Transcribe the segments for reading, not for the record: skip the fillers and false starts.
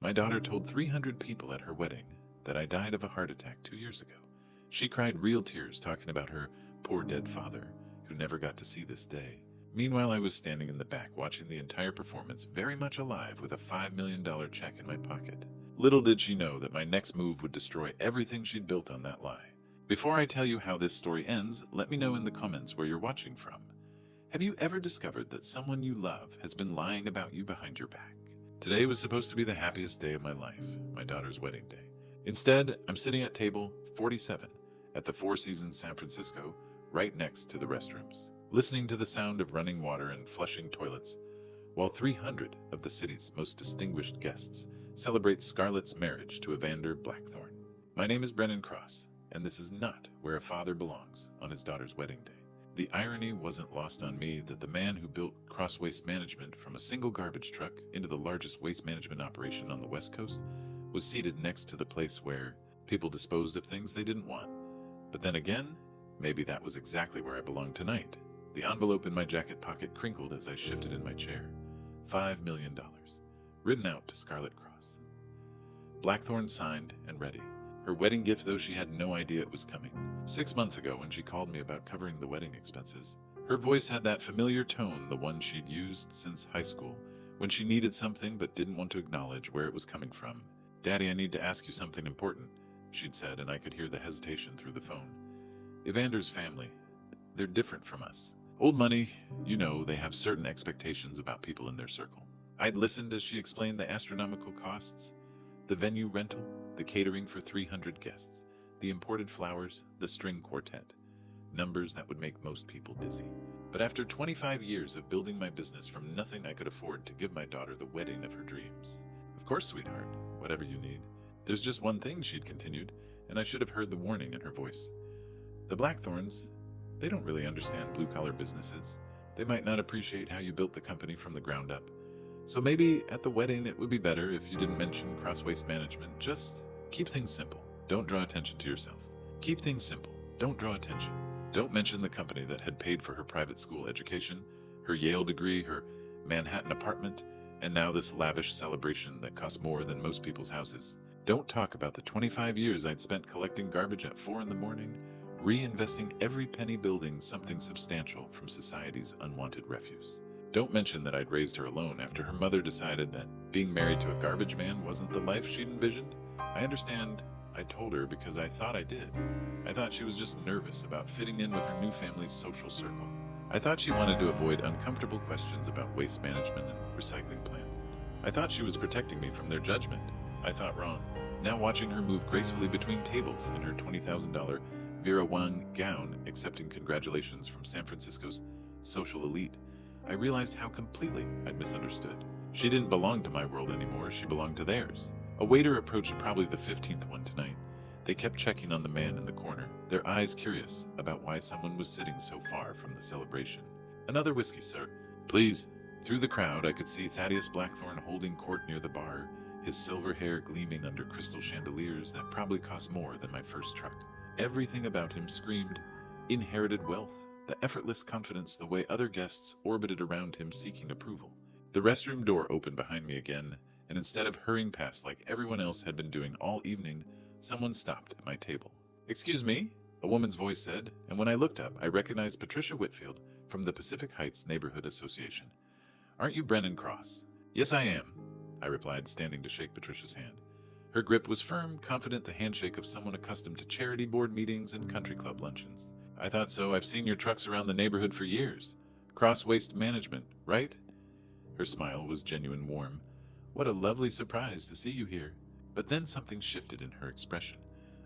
My daughter told 300 people at her wedding that I died of a heart attack 2 years ago. She cried real tears talking about her poor dead father, who never got to see this day. Meanwhile, I was standing in the back watching the entire performance, very much alive, with a $5 million check in my pocket. Little did she know that my next move would destroy everything she'd built on that lie. Before I tell you how this story ends, let me know in the comments where you're watching from. Have you ever discovered that someone you love has been lying about you behind your back? Today was supposed to be the happiest day of my life, my daughter's wedding day. Instead, I'm sitting at table 47 at the Four Seasons San Francisco, right next to the restrooms, listening to the sound of running water and flushing toilets, while 300 of the city's most distinguished guests celebrate Scarlett's marriage to Evander Blackthorne. My name is Brennan Cross, and this is not where a father belongs on his daughter's wedding day. The irony wasn't lost on me that the man who built Cross Waste Management from a single garbage truck into the largest waste management operation on the West Coast was seated next to the place where people disposed of things they didn't want. But then again, maybe that was exactly where I belonged tonight. The envelope in my jacket pocket crinkled as I shifted in my chair. $5 million, written out to Scarlett Cross. Blackthorne signed and ready. Her wedding gift, though she had no idea it was coming. 6 months ago, when she called me about covering the wedding expenses, her voice had that familiar tone, the one she'd used since high school, when she needed something but didn't want to acknowledge where it was coming from. "Daddy, I need to ask you something important," she'd said, and I could hear the hesitation through the phone. "Evander's family, they're different from us. Old money, you know, they have certain expectations about people in their circle." I'd listened as she explained the astronomical costs, the venue rental, the catering for 300 guests, the imported flowers, the string quartet, numbers that would make most people dizzy. But after 25 years of building my business from nothing, I could afford to give my daughter the wedding of her dreams. "Of course, sweetheart, whatever you need. There's just one thing," she'd continued, and I should have heard the warning in her voice. "The Blackthorns, they don't really understand blue-collar businesses. They might not appreciate how you built the company from the ground up. So maybe at the wedding it would be better if you didn't mention Cross Waste Management. Just keep things simple. Don't draw attention to yourself. Keep things simple. Don't draw attention. Don't mention the company that had paid for her private school education, her Yale degree, her Manhattan apartment, and now this lavish celebration that costs more than most people's houses. Don't talk about the 25 years I'd spent collecting garbage at 4 in the morning, reinvesting every penny building something substantial from society's unwanted refuse. Don't mention that I'd raised her alone after her mother decided that being married to a garbage man wasn't the life she'd envisioned. I understand I told her because I thought I did. I thought she was just nervous about fitting in with her new family's social circle. I thought she wanted to avoid uncomfortable questions about waste management and recycling plants. I thought she was protecting me from their judgment. I thought wrong. Now watching her move gracefully between tables in her $20,000 Vera Wang gown, accepting congratulations from San Francisco's social elite, I realized how completely I'd misunderstood. She didn't belong to my world anymore, she belonged to theirs. A waiter approached, probably the 15th one tonight. They kept checking on the man in the corner, their eyes curious about why someone was sitting so far from the celebration. "Another whiskey, sir." "Please." Through the crowd, I could see Thaddeus Blackthorne holding court near the bar, his silver hair gleaming under crystal chandeliers that probably cost more than my first truck. Everything about him screamed inherited wealth, the effortless confidence, the way other guests orbited around him seeking approval. The restroom door opened behind me again, and instead of hurrying past like everyone else had been doing all evening, someone stopped at my table. "Excuse me?" a woman's voice said, and when I looked up, I recognized Patricia Whitfield from the Pacific Heights Neighborhood Association. "Aren't you Brennan Cross?" "Yes, I am," I replied, standing to shake Patricia's hand. Her grip was firm, confident, the handshake of someone accustomed to charity board meetings and country club luncheons. "I thought so. I've seen your trucks around the neighborhood for years. Cross Waste Management, right?" Her smile was genuine warm. "What a lovely surprise to see you here." But then something shifted in her expression.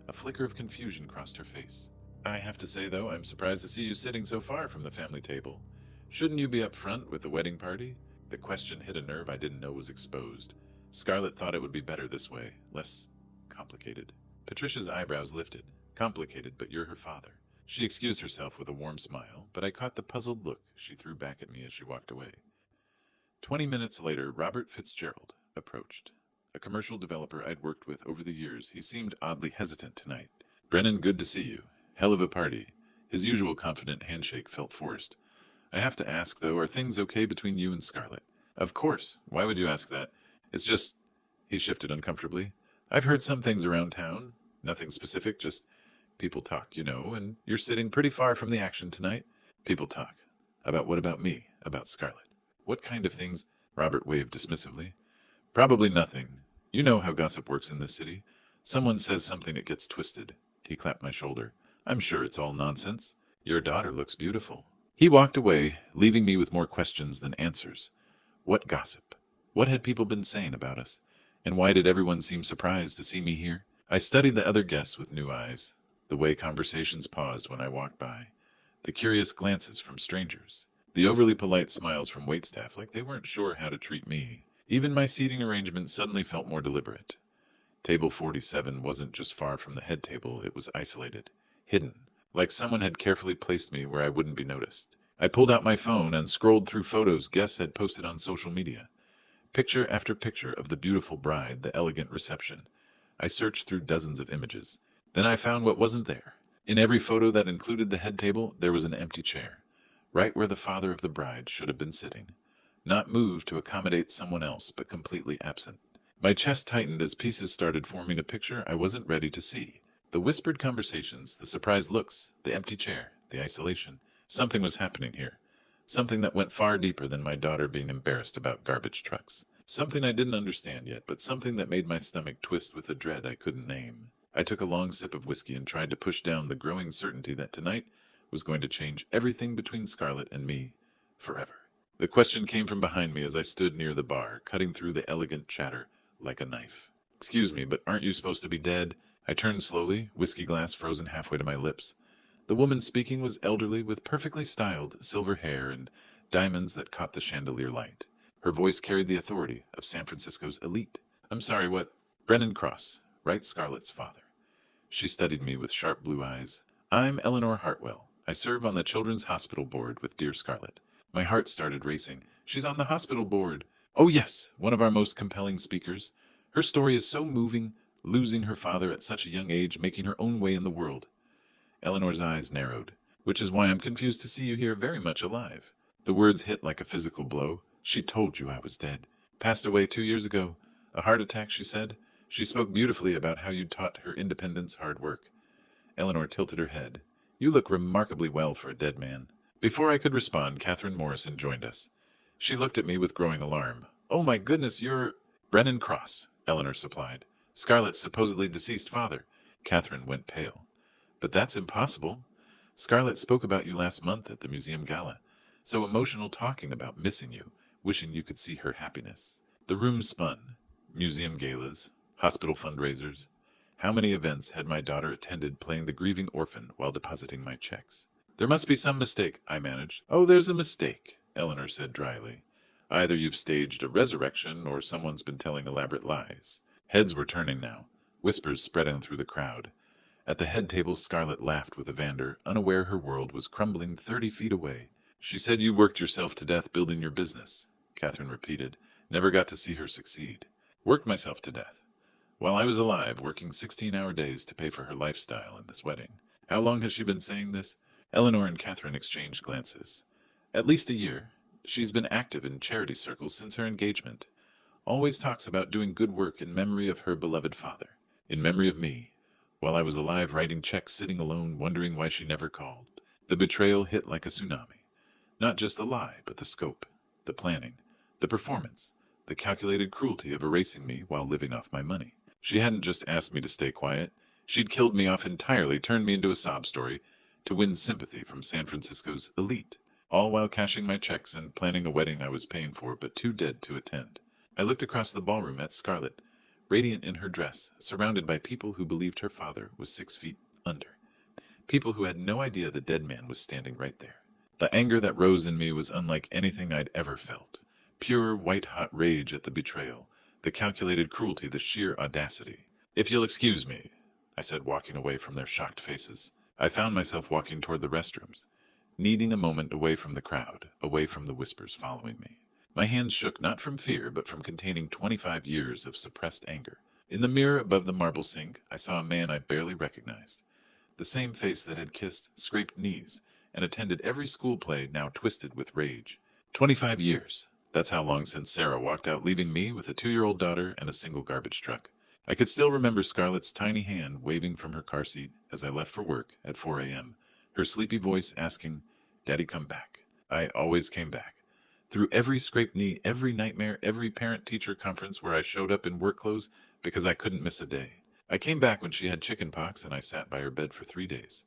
A flicker of confusion crossed her face. "I have to say, though, I'm surprised to see you sitting so far from the family table. Shouldn't you be up front with the wedding party?" The question hit a nerve I didn't know was exposed. Scarlett thought it would be better this way, less complicated. Patricia's eyebrows lifted. "Complicated, but you're her father." She excused herself with a warm smile, but I caught the puzzled look she threw back at me as she walked away. 20 minutes later, Robert Fitzgerald approached. A commercial developer I'd worked with over the years, he seemed oddly hesitant tonight. "Brennan, good to see you. Hell of a party." His usual confident handshake felt forced. "I have to ask, though, are things okay between you and Scarlett?" "Of course. Why would you ask that? It's just..." He shifted uncomfortably. I've heard some things around town. Nothing specific, just people talk, and you're sitting pretty far from the action tonight. People talk. About what about me? About Scarlet? What kind of things? Robert waved dismissively. Probably nothing. You know how gossip works in this city. Someone says something, it gets twisted. He clapped my shoulder. I'm sure it's all nonsense. Your daughter looks beautiful. He walked away, leaving me with more questions than answers. What gossip? What had people been saying about us? And why did everyone seem surprised to see me here? I studied the other guests with new eyes. The way conversations paused when I walked by. The curious glances from strangers. The overly polite smiles from waitstaff like they weren't sure how to treat me. Even my seating arrangement suddenly felt more deliberate. Table 47 wasn't just far from the head table, it was isolated, hidden, like someone had carefully placed me where I wouldn't be noticed. I pulled out my phone and scrolled through photos guests had posted on social media. Picture after picture of the beautiful bride, the elegant reception. I searched through dozens of images. Then I found what wasn't there. In every photo that included the head table, there was an empty chair, right where the father of the bride should have been sitting. Not moved to accommodate someone else, but completely absent. My chest tightened as pieces started forming a picture I wasn't ready to see. The whispered conversations, the surprised looks, the empty chair, the isolation. Something was happening here. Something that went far deeper than my daughter being embarrassed about garbage trucks. Something I didn't understand yet, but something that made my stomach twist with a dread I couldn't name. I took a long sip of whiskey and tried to push down the growing certainty that tonight was going to change everything between Scarlet and me forever. The question came from behind me as I stood near the bar, cutting through the elegant chatter like a knife. Excuse me, but aren't you supposed to be dead? I turned slowly, whiskey glass frozen halfway to my lips. The woman speaking was elderly with perfectly styled silver hair and diamonds that caught the chandelier light. Her voice carried the authority of San Francisco's elite. I'm sorry, what? Brennan Cross, right? Scarlett's father. She studied me with sharp blue eyes. I'm Eleanor Hartwell. I serve on the Children's Hospital Board with dear Scarlett. My heart started racing. She's on the hospital board. Oh yes, one of our most compelling speakers. Her story is so moving, losing her father at such a young age, making her own way in the world. Eleanor's eyes narrowed, which is why I'm confused to see you here very much alive. The words hit like a physical blow. She told you I was dead. Passed away 2 years ago. A heart attack, she said. She spoke beautifully about how you taught her independence, hard work. Eleanor tilted her head. You look remarkably well for a dead man. Before I could respond, Catherine Morrison joined us. She looked at me with growing alarm. Oh my goodness, you're... Brennan Cross, Eleanor supplied. Scarlett's supposedly deceased father. Catherine went pale. But that's impossible. Scarlett spoke about you last month at the museum gala. So emotional, talking about missing you, wishing you could see her happiness. The room spun. Museum galas, hospital fundraisers. How many events had my daughter attended playing the grieving orphan while depositing my checks? There must be some mistake, I managed. Oh, there's a mistake, Eleanor said dryly. Either you've staged a resurrection or someone's been telling elaborate lies. Heads were turning now, whispers spreading through the crowd. At the head table, Scarlett laughed with Evander, unaware her world was crumbling 30 feet away. She said you worked yourself to death building your business, Catherine repeated. Never got to see her succeed. Worked myself to death. While I was alive, working 16-hour days to pay for her lifestyle and this wedding. How long has she been saying this? Eleanor and Catherine exchanged glances. At least a year. She's been active in charity circles since her engagement. Always talks about doing good work in memory of her beloved father. In memory of me. While I was alive, writing checks, sitting alone, wondering why she never called. The betrayal hit like a tsunami. Not just the lie, but the scope, the planning, the performance, the calculated cruelty of erasing me while living off my money. She hadn't just asked me to stay quiet. She'd killed me off entirely, turned me into a sob story, to win sympathy from San Francisco's elite, all while cashing my checks and planning a wedding I was paying for but too dead to attend. I looked across the ballroom at Scarlett, radiant in her dress, surrounded by people who believed her father was 6 feet under. People who had no idea the dead man was standing right there. The anger that rose in me was unlike anything I'd ever felt. Pure, white-hot rage at the betrayal, the calculated cruelty, the sheer audacity. If you'll excuse me, I said, walking away from their shocked faces. I found myself walking toward the restrooms, needing a moment away from the crowd, away from the whispers following me. My hands shook not from fear, but from containing 25 years of suppressed anger. In the mirror above the marble sink, I saw a man I barely recognized. The same face that had kissed, scraped knees, and attended every school play, now twisted with rage. 25 years. That's how long since Sarah walked out, leaving me with a 2-year-old daughter and a single garbage truck. I could still remember Scarlett's tiny hand waving from her car seat as I left for work at 4 a.m., her sleepy voice asking, "Daddy, come back." I always came back. Through every scraped knee, every nightmare, every parent-teacher conference where I showed up in work clothes because I couldn't miss a day. I came back when she had chicken pox and I sat by her bed for 3 days.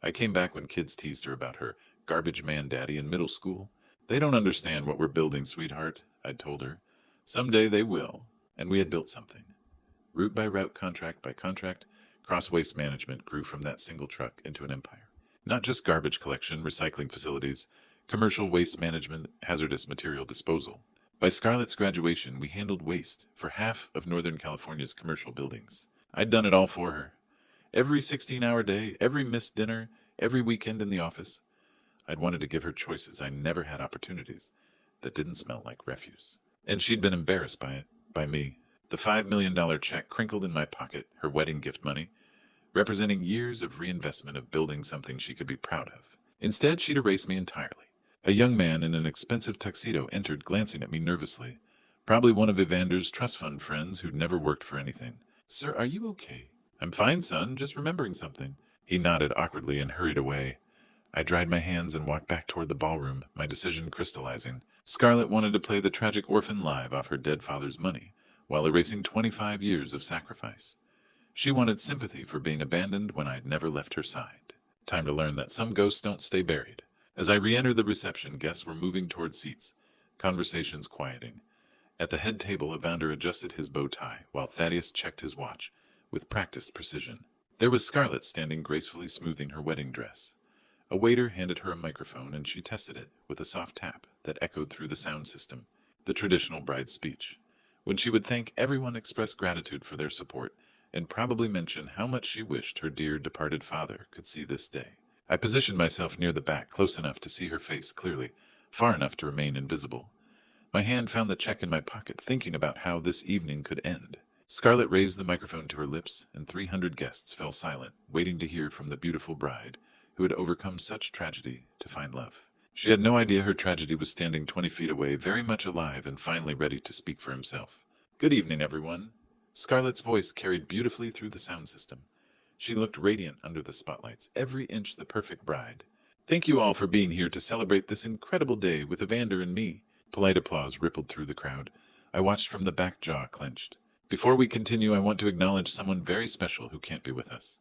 I came back when kids teased her about her garbage man daddy in middle school. "They don't understand what we're building, sweetheart," I'd told her. "Someday they will." And we had built something. Route by route, contract by contract, Cross Waste Management grew from that single truck into an empire. Not just garbage collection, recycling facilities, commercial waste management, hazardous material disposal. By Scarlett's graduation, we handled waste for half of Northern California's commercial buildings. I'd done it all for her. Every 16-hour day, every missed dinner, every weekend in the office. I'd wanted to give her choices. I never had opportunities that didn't smell like refuse. And she'd been embarrassed by it, by me. The $5 million check crinkled in my pocket, her wedding gift money, representing years of reinvestment of building something she could be proud of. Instead, she'd erased me entirely. A young man in an expensive tuxedo entered, glancing at me nervously. Probably one of Evander's trust fund friends who'd never worked for anything. "Sir, are you okay?" "I'm fine, son, just remembering something." He nodded awkwardly and hurried away. I dried my hands and walked back toward the ballroom, my decision crystallizing. Scarlett wanted to play the tragic orphan live off her dead father's money, while erasing 25 years of sacrifice. She wanted sympathy for being abandoned when I'd never left her side. Time to learn that some ghosts don't stay buried. As I re-entered the reception, guests were moving toward seats, conversations quieting. At the head table, Evander adjusted his bow tie, while Thaddeus checked his watch, with practiced precision. There was Scarlett standing gracefully smoothing her wedding dress. A waiter handed her a microphone, and she tested it with a soft tap that echoed through the sound system, the traditional bride's speech. When she would thank everyone, express gratitude for their support, and probably mention how much she wished her dear departed father could see this day. I positioned myself near the back, close enough to see her face clearly, far enough to remain invisible. My hand found the check in my pocket, thinking about how this evening could end. Scarlett raised the microphone to her lips, and 300 guests fell silent, waiting to hear from the beautiful bride, who had overcome such tragedy to find love. She had no idea her tragedy was standing 20 feet away, very much alive and finally ready to speak for himself. "Good evening, everyone." Scarlett's voice carried beautifully through the sound system. She looked radiant under the spotlights, every inch the perfect bride. "Thank you all for being here to celebrate this incredible day with Evander and me." Polite applause rippled through the crowd. I watched from the back, jaw clenched. "Before we continue, I want to acknowledge someone very special who can't be with us."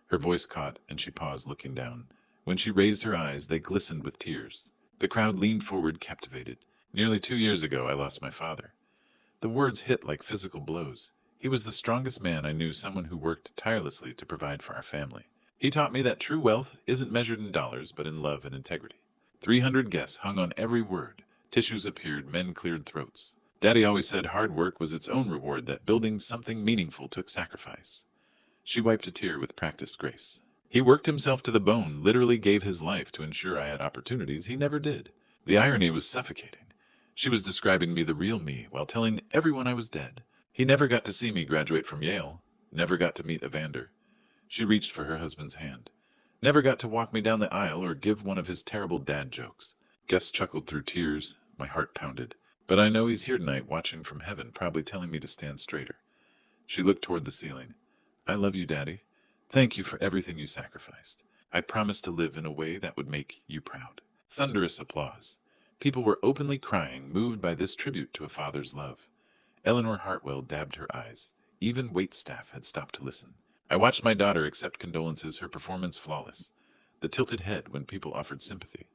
Her voice caught, and she paused, looking down. When she raised her eyes, they glistened with tears. The crowd leaned forward, captivated. "Nearly 2 years ago, I lost my father." The words hit like physical blows. He was the strongest man I knew, someone who worked tirelessly to provide for our family. He taught me that true wealth isn't measured in dollars, but in love and integrity. 300 guests hung on every word. Tissues appeared, men cleared throats. Daddy always said hard work was its own reward, that building something meaningful took sacrifice. She wiped a tear with practiced grace. He worked himself to the bone, literally gave his life to ensure I had opportunities he never did. The irony was suffocating. She was describing me, the real me, while telling everyone I was dead. He never got to see me graduate from Yale, never got to meet Evander. She reached for her husband's hand. Never got to walk me down the aisle or give one of his terrible dad jokes. Guests chuckled through tears. My heart pounded. But I know he's here tonight, watching from heaven, probably telling me to stand straighter. She looked toward the ceiling. "I love you, Daddy. Thank you for everything you sacrificed. I promise to live in a way that would make you proud." Thunderous applause. People were openly crying, moved by this tribute to a father's love. Eleanor Hartwell dabbed her eyes. Even waitstaff had stopped to listen. I watched my daughter accept condolences, her performance flawless. The tilted head when people offered sympathy.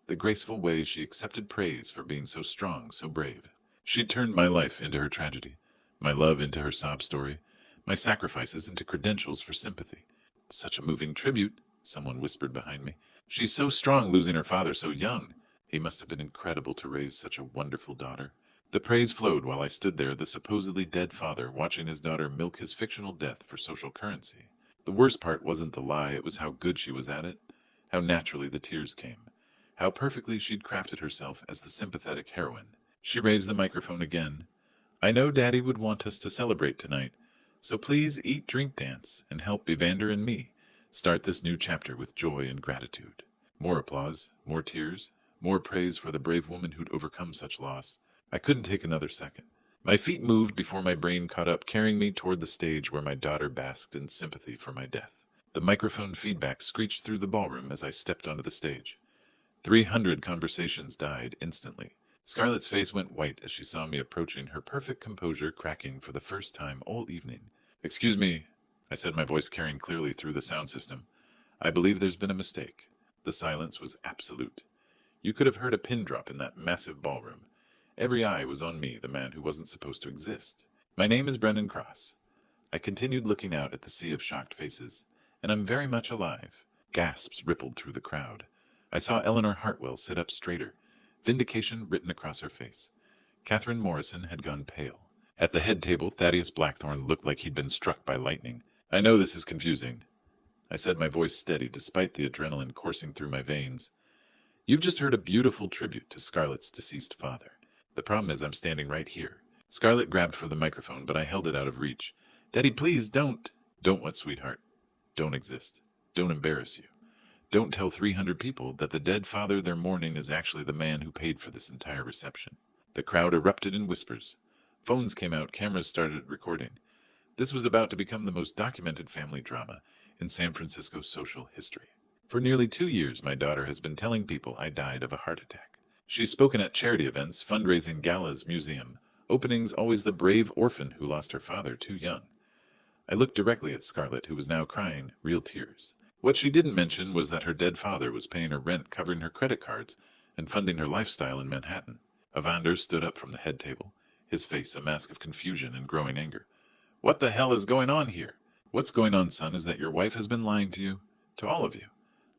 The graceful way she accepted praise for being so strong, so brave. She turned my life into her tragedy, my love into her sob story, my sacrifices into credentials for sympathy. "Such a moving tribute," someone whispered behind me. "She's so strong, losing her father so young. He must have been incredible to raise such a wonderful daughter." The praise flowed while I stood there, the supposedly dead father, watching his daughter milk his fictional death for social currency. The worst part wasn't the lie, it was how good she was at it, how naturally the tears came, how perfectly she'd crafted herself as the sympathetic heroine. She raised the microphone again. "I know Daddy would want us to celebrate tonight, so please eat, drink, dance, and help Evander and me start this new chapter with joy and gratitude." More applause, more tears, more praise for the brave woman who'd overcome such loss. I couldn't take another second. My feet moved before my brain caught up, carrying me toward the stage where my daughter basked in sympathy for my death. The microphone feedback screeched through the ballroom as I stepped onto the stage. 300 conversations died instantly. Scarlett's face went white as she saw me approaching, her perfect composure cracking for the first time all evening. "Excuse me," I said, my voice carrying clearly through the sound system. "I believe there's been a mistake." The silence was absolute. You could have heard a pin drop in that massive ballroom. Every eye was on me, the man who wasn't supposed to exist. "My name is Brendan Cross." I continued looking out at the sea of shocked faces. "And I'm very much alive." Gasps rippled through the crowd. I saw Eleanor Hartwell sit up straighter, vindication written across her face. Catherine Morrison had gone pale. At the head table, Thaddeus Blackthorne looked like he'd been struck by lightning. "I know this is confusing," I said, my voice steady despite the adrenaline coursing through my veins. "You've just heard a beautiful tribute to Scarlett's deceased father. The problem is I'm standing right here." Scarlett grabbed for the microphone, but I held it out of reach. "Daddy, please don't." "Don't what, sweetheart?" "Don't exist. Don't embarrass you. Don't tell 300 people that the dead father they're mourning is actually the man who paid for this entire reception." The crowd erupted in whispers. Phones came out, cameras started recording. This was about to become the most documented family drama in San Francisco's social history. For nearly 2 years, my daughter has been telling people I died of a heart attack. She's spoken at charity events, fundraising galas, museum openings, always the brave orphan who lost her father too young. I looked directly at Scarlett, who was now crying, real tears. What she didn't mention was that her dead father was paying her rent, covering her credit cards, and funding her lifestyle in Manhattan. Evander stood up from the head table, his face a mask of confusion and growing anger. "What the hell is going on here?" "What's going on, son, is that your wife has been lying to you. To all of you."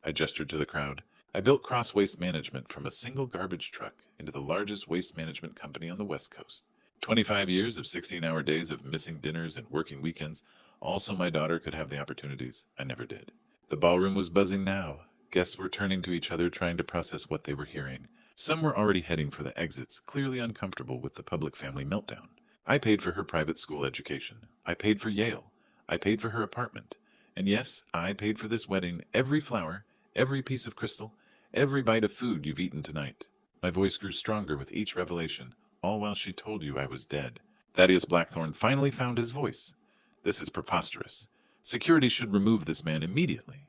I gestured to the crowd. "I built Cross Waste Management from a single garbage truck into the largest waste management company on the West Coast. 25 years of 16-hour days of missing dinners and working weekends, all so my daughter could have the opportunities I never did." The ballroom was buzzing now. Guests were turning to each other, trying to process what they were hearing. Some were already heading for the exits, clearly uncomfortable with the public family meltdown. I paid for her private school education. I paid for Yale. I paid for her apartment. And yes, I paid for this wedding, every flower, every piece of crystal, every bite of food you've eaten tonight. My voice grew stronger with each revelation, all while she told you I was dead. Thaddeus Blackthorne finally found his voice. "This is preposterous. Security should remove this man immediately."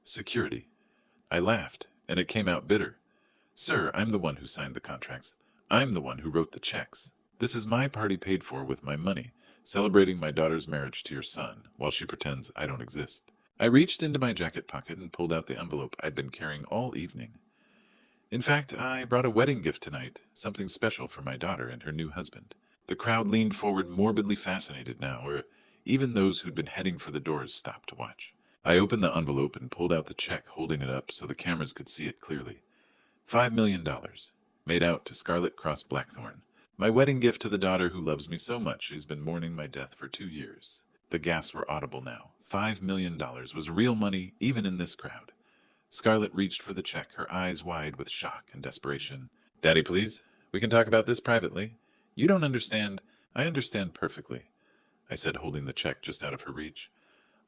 "Security?" I laughed, and it came out bitter. "Sir, I'm the one who signed the contracts. I'm the one who wrote the checks. This is my party paid for with my money, celebrating my daughter's marriage to your son, while she pretends I don't exist." I reached into my jacket pocket and pulled out the envelope I'd been carrying all evening. "In fact, I brought a wedding gift tonight, something special for my daughter and her new husband." The crowd leaned forward, morbidly fascinated now, or even those who'd been heading for the doors stopped to watch. I opened the envelope and pulled out the check, holding it up so the cameras could see it clearly. $5 million, made out to Scarlett Cross Blackthorne. My wedding gift to the daughter who loves me so much she's been mourning my death for 2 years. The gasps were audible now. $5 million was real money, even in this crowd. Scarlett reached for the check, her eyes wide with shock and desperation. "Daddy, please. We can talk about this privately. You don't understand. I understand perfectly," I said, holding the check just out of her reach.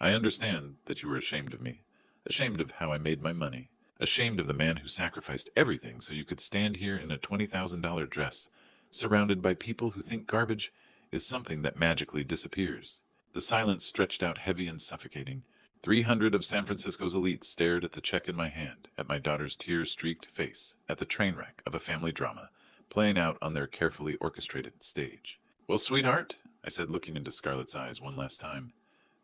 "I understand that you were ashamed of me, ashamed of how I made my money, ashamed of the man who sacrificed everything so you could stand here in a $20,000 dress, surrounded by people who think garbage is something that magically disappears." The silence stretched out heavy and suffocating. 300 of San Francisco's elites stared at the check in my hand, at my daughter's tear-streaked face, at the train wreck of a family drama, playing out on their carefully orchestrated stage. "Well, sweetheart," I said, looking into Scarlett's eyes one last time,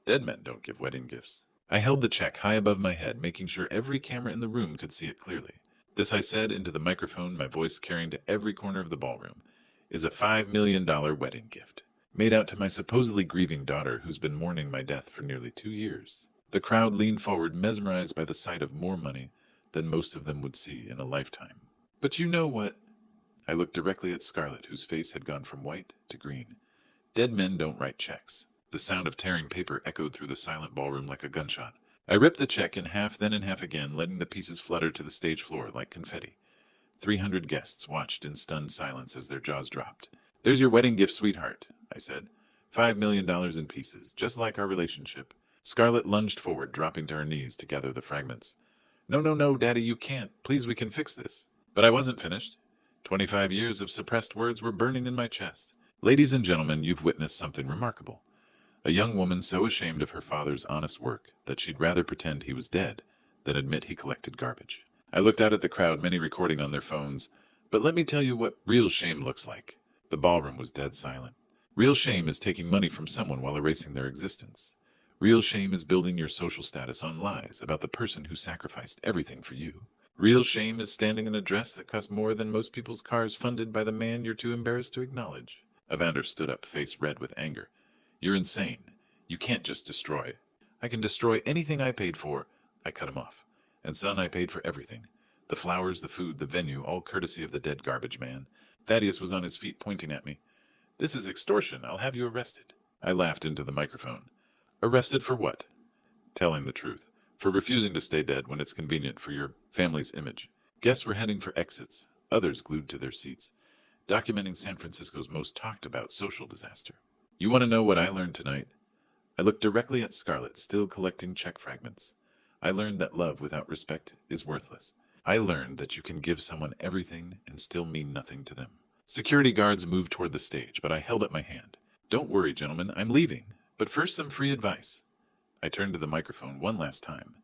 "dead men don't give wedding gifts." I held the check high above my head, making sure every camera in the room could see it clearly. This I said into the microphone, my voice carrying to every corner of the ballroom, "is a $5 million wedding gift, made out to my supposedly grieving daughter who's been mourning my death for nearly 2 years. The crowd leaned forward, mesmerized by the sight of more money than most of them would see in a lifetime. "But you know what?" I looked directly at Scarlett, whose face had gone from white to green. "Dead men don't write checks." The sound of tearing paper echoed through the silent ballroom like a gunshot. I ripped the check in half, then in half again, letting the pieces flutter to the stage floor like confetti. 300 guests watched in stunned silence as their jaws dropped. "There's your wedding gift, sweetheart," I said. $5 million in pieces, just like our relationship." Scarlett lunged forward, dropping to her knees to gather the fragments. No, Daddy, you can't. Please, we can fix this." But I wasn't finished. 25 years of suppressed words were burning in my chest. Ladies and gentlemen, you've witnessed something remarkable. A young woman so ashamed of her father's honest work that she'd rather pretend he was dead than admit he collected garbage. I looked out at the crowd, many recording on their phones, but let me tell you what real shame looks like. The ballroom was dead silent. Real shame is taking money from someone while erasing their existence. Real shame is building your social status on lies about the person who sacrificed everything for you. Real shame is standing in a dress that costs more than most people's cars funded by the man you're too embarrassed to acknowledge. Evander stood up, face red with anger. You're insane. You can't just destroy. I can destroy anything I paid for. I cut him off. And son, I paid for everything. The flowers, the food, the venue, all courtesy of the dead garbage man. Thaddeus was on his feet pointing at me. This is extortion. I'll have you arrested. I laughed into the microphone. Arrested for what? Telling the truth. For refusing to stay dead when it's convenient for your family's image. Guests were heading for exits, others glued to their seats, documenting San Francisco's most talked about social disaster. You want to know what I learned tonight? I looked directly at Scarlett, still collecting check fragments. I learned that love without respect is worthless. I learned that you can give someone everything and still mean nothing to them. Security guards moved toward the stage, but I held up my hand. Don't worry, gentlemen, I'm leaving. But first, some free advice. I turned to the microphone one last time.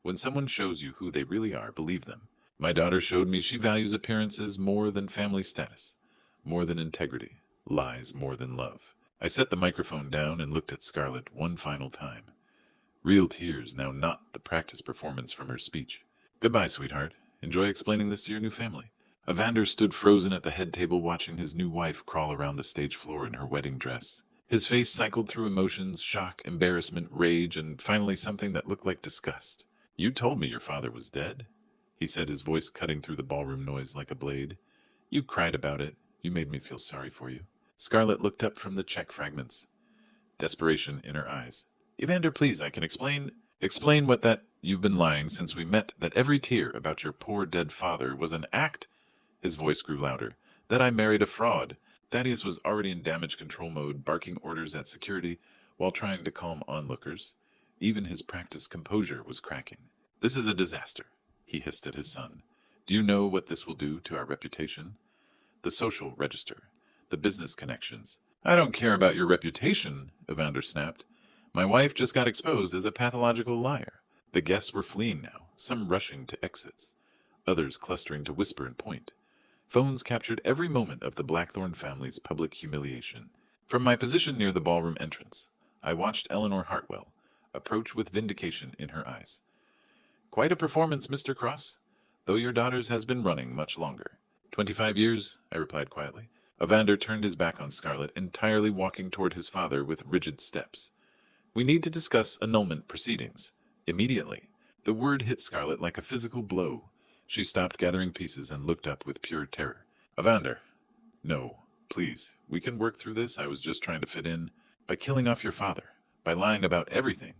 When someone shows you who they really are, believe them. My daughter showed me she values appearances more than family status, more than integrity, lies more than love. I set the microphone down and looked at Scarlett one final time. Real tears, now not the practice performance from her speech. Goodbye, sweetheart. Enjoy explaining this to your new family. Evander stood frozen at the head table watching his new wife crawl around the stage floor in her wedding dress. His face cycled through emotions, shock, embarrassment, rage, and finally something that looked like disgust. You told me your father was dead, he said, his voice cutting through the ballroom noise like a blade. You cried about it. You made me feel sorry for you. Scarlett looked up from the check fragments, desperation in her eyes. Evander, please, I can explain. Explain what that you've been lying since we met, that every tear about your poor dead father was an act. His voice grew louder. That I married a fraud. Thaddeus was already in damage control mode, barking orders at security while trying to calm onlookers. Even his practiced composure was cracking. This is a disaster, he hissed at his son. Do you know what this will do to our reputation? The social register, the business connections. I don't care about your reputation, Evander snapped. My wife just got exposed as a pathological liar. The guests were fleeing now, some rushing to exits, others clustering to whisper and point. Phones captured every moment of the Blackthorne family's public humiliation. From my position near the ballroom entrance, I watched Eleanor Hartwell approach with vindication in her eyes. Quite a performance, Mr. Cross, though your daughter's has been running much longer. 25 years, I replied quietly. Evander turned his back on Scarlett, entirely walking toward his father with rigid steps. We need to discuss annulment proceedings. Immediately. The word hit Scarlett like a physical blow. She stopped gathering pieces and looked up with pure terror. Evander. No, please. We can work through this. I was just trying to fit in. By killing off your father. By lying about everything.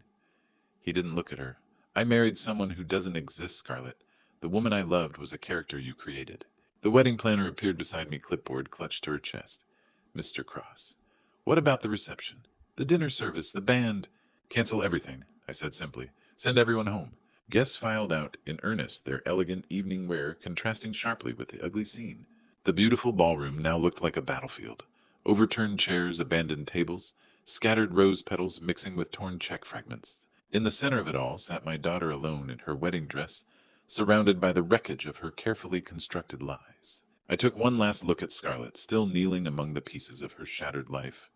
He didn't look at her. I married someone who doesn't exist, Scarlett. The woman I loved was a character you created. The wedding planner appeared beside me, clipboard clutched to her chest. Mr. Cross. What about the reception? The dinner service, the band? Cancel everything, I said simply. Send everyone home. Guests filed out in earnest, their elegant evening wear contrasting sharply with the ugly scene. The beautiful ballroom now looked like a battlefield. Overturned chairs, abandoned tables, scattered rose petals mixing with torn check fragments. In the center of it all sat my daughter alone in her wedding dress, surrounded by the wreckage of her carefully constructed lies. I took one last look at Scarlett, still kneeling among the pieces of her shattered life.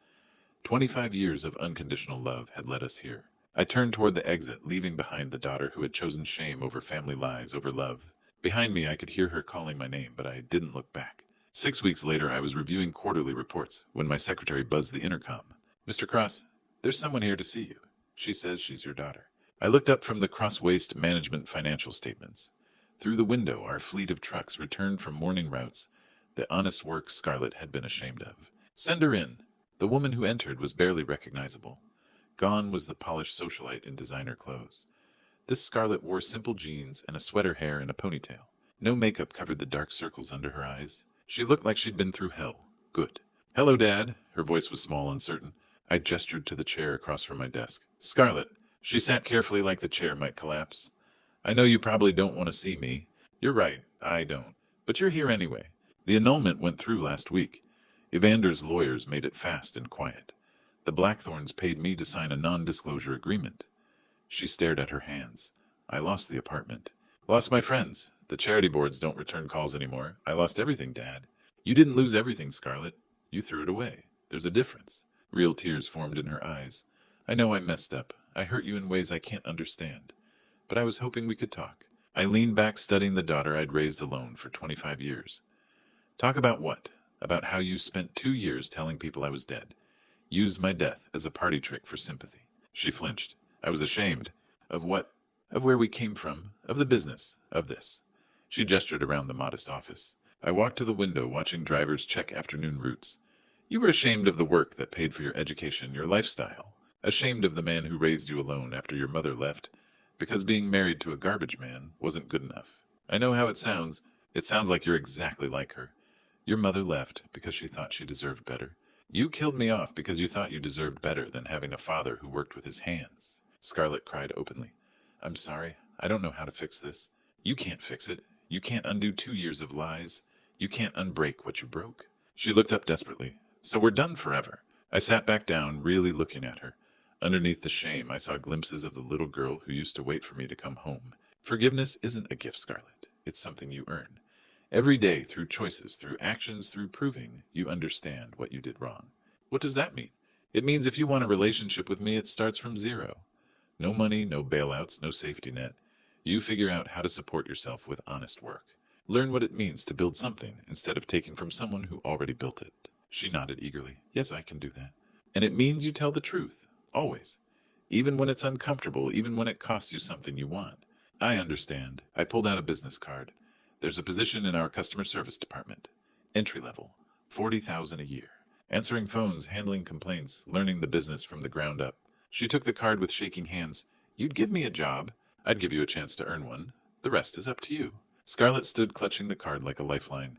25 years of unconditional love had led us here. I turned toward the exit, leaving behind the daughter who had chosen shame over family lies, over love. Behind me, I could hear her calling my name, but I didn't look back. 6 weeks later, I was reviewing quarterly reports when my secretary buzzed the intercom. Mr. Cross, there's someone here to see you. She says she's your daughter. I looked up from the Cross-Waste Management financial statements. Through the window, our fleet of trucks returned from morning routes, the honest work Scarlett had been ashamed of. Send her in. The woman who entered was barely recognizable. Gone was the polished socialite in designer clothes. This Scarlett wore simple jeans and a sweater hair in a ponytail. No makeup covered the dark circles under her eyes. She looked like she'd been through hell. Good. Hello, Dad. Her voice was small, uncertain. I gestured to the chair across from my desk. Scarlett. She sat carefully like the chair might collapse. I know you probably don't want to see me. You're right, I don't. But you're here anyway. The annulment went through last week. Evander's lawyers made it fast and quiet. The Blackthorns paid me to sign a non-disclosure agreement. She stared at her hands. I lost the apartment. Lost my friends. The charity boards don't return calls anymore. I lost everything, Dad. You didn't lose everything, Scarlett. You threw it away. There's a difference. Real tears formed in her eyes. I know I messed up. I hurt you in ways I can't understand. But I was hoping we could talk. I leaned back, studying the daughter I'd raised alone for 25 years. Talk about what? About how you spent 2 years telling people I was dead. Used my death as a party trick for sympathy. She flinched. I was ashamed. Of what? Of where we came from. Of the business. Of this. She gestured around the modest office. I walked to the window, watching drivers check afternoon routes. You were ashamed of the work that paid for your education, your lifestyle. Ashamed of the man who raised you alone after your mother left, because being married to a garbage man wasn't good enough. I know how it sounds. It sounds like you're exactly like her. Your mother left because she thought she deserved better. You killed me off because you thought you deserved better than having a father who worked with his hands. Scarlett cried openly. I'm sorry. I don't know how to fix this. You can't fix it. You can't undo 2 years of lies. You can't unbreak what you broke. She looked up desperately. So we're done forever. I sat back down, really looking at her. Underneath the shame, I saw glimpses of the little girl who used to wait for me to come home. Forgiveness isn't a gift, Scarlett. It's something you earn. Every day, through choices, through actions, through proving, you understand what you did wrong. What does that mean? It means if you want a relationship with me, it starts from zero. No money, no bailouts, no safety net. You figure out how to support yourself with honest work. Learn what it means to build something instead of taking from someone who already built it. She nodded eagerly. Yes, I can do that. And it means you tell the truth. Always. Even when it's uncomfortable, even when it costs you something you want. I understand. I pulled out a business card. There's a position in our customer service department. Entry level. $40,000 a year. Answering phones, handling complaints, learning the business from the ground up. She took the card with shaking hands. You'd give me a job. I'd give you a chance to earn one. The rest is up to you. Scarlett stood clutching the card like a lifeline.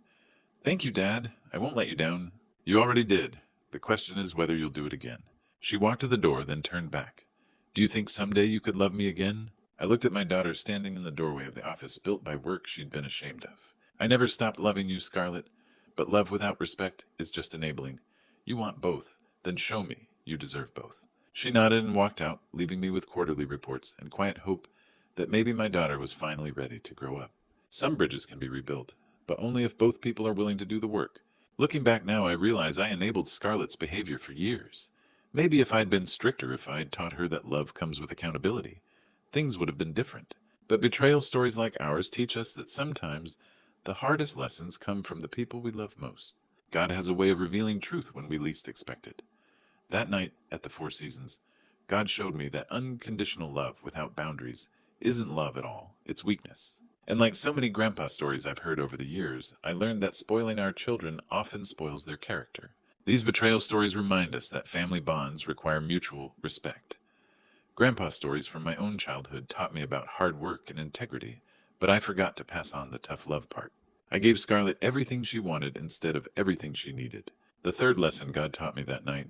Thank you, Dad. I won't let you down. You already did. The question is whether you'll do it again. She walked to the door, then turned back. Do you think someday you could love me again? I looked at my daughter standing in the doorway of the office built by work she'd been ashamed of. I never stopped loving you, Scarlett, but love without respect is just enabling. You want both, then show me you deserve both. She nodded and walked out, leaving me with quarterly reports and quiet hope that maybe my daughter was finally ready to grow up. Some bridges can be rebuilt, but only if both people are willing to do the work. Looking back now, I realize I enabled Scarlett's behavior for years. Maybe if I'd been stricter, if I'd taught her that love comes with accountability, things would have been different. But betrayal stories like ours teach us that sometimes the hardest lessons come from the people we love most. God has a way of revealing truth when we least expect it. That night at the Four Seasons, God showed me that unconditional love without boundaries isn't love at all, it's weakness. And like so many grandpa stories I've heard over the years, I learned that spoiling our children often spoils their character. These betrayal stories remind us that family bonds require mutual respect. Grandpa stories from my own childhood taught me about hard work and integrity, but I forgot to pass on the tough love part. I gave Scarlett everything she wanted instead of everything she needed. The third lesson God taught me that night: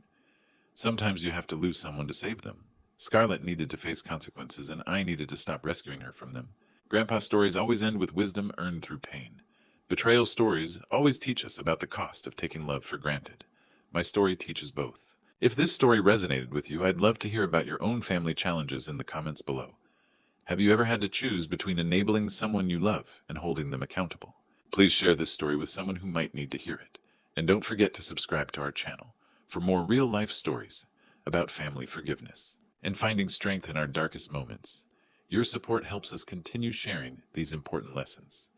sometimes you have to lose someone to save them. Scarlett needed to face consequences, and I needed to stop rescuing her from them. Grandpa stories always end with wisdom earned through pain. Betrayal stories always teach us about the cost of taking love for granted. My story teaches both. If this story resonated with you, I'd love to hear about your own family challenges in the comments below. Have you ever had to choose between enabling someone you love and holding them accountable? Please share this story with someone who might need to hear it. And don't forget to subscribe to our channel for more real-life stories about family forgiveness and finding strength in our darkest moments. Your support helps us continue sharing these important lessons.